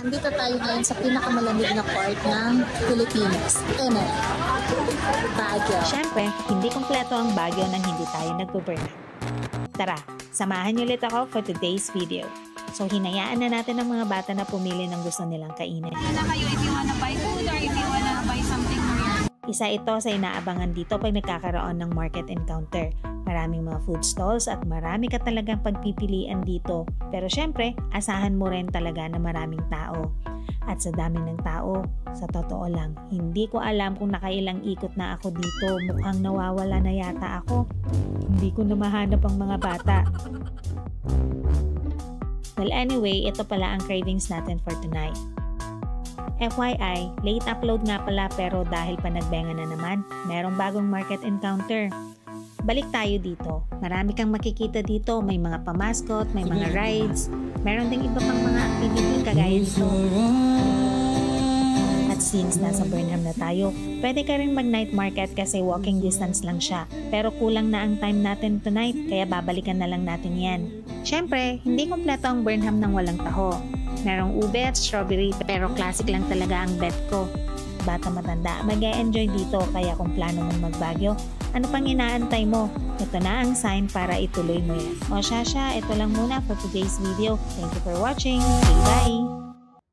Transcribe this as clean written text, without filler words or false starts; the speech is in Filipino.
Nandito tayo ngayon sa pinakamalamig na part ng Pilipinas. Ene, Baguio. Siyempre, hindi kumpleto ang Baguio nang hindi tayo nagpo-burn. Tara, samahan niyo ulit ako for today's video. So, hinayaan na natin ang mga bata na pumili ng gusto nilang kainin. Na kayo if you wanna buy food or if you wanna buy something for your... Isa ito sa inaabangan dito pag nagkakaroon ng market encounter. Maraming mga food stalls at marami ka talagang pagpipilian dito. Pero syempre, asahan mo rin talaga na maraming tao. At sa dami ng tao, sa totoo lang, hindi ko alam kung nakailang ikot na ako dito. Mukhang nawawala na yata ako. Hindi ko na mahanap ang mga bata. Well anyway, ito pala ang cravings natin for tonight. FYI, late upload nga pala pero dahil panagbenga na naman, merong bagong market encounter. Balik tayo dito. Marami kang makikita dito. May mga pamaskot, may mga rides. Meron ding iba pang mga activity kagaya nito. At since nasa Burnham na tayo, pwede ka rin mag-night market kasi walking distance lang siya. Pero kulang na ang time natin tonight, kaya babalikan na lang natin yan. Siyempre, hindi kompleto ang Burnham nang walang taho. Merong ube at strawberry pero classic lang talaga ang bet ko. Bata matanda, mag-e-enjoy dito kaya kung plano mong mag-Baguio, ano pang inaantay mo? Ito na ang sign para ituloy mo yan. O Shasha, ito lang muna for today's video. Thank you for watching. Bye-bye!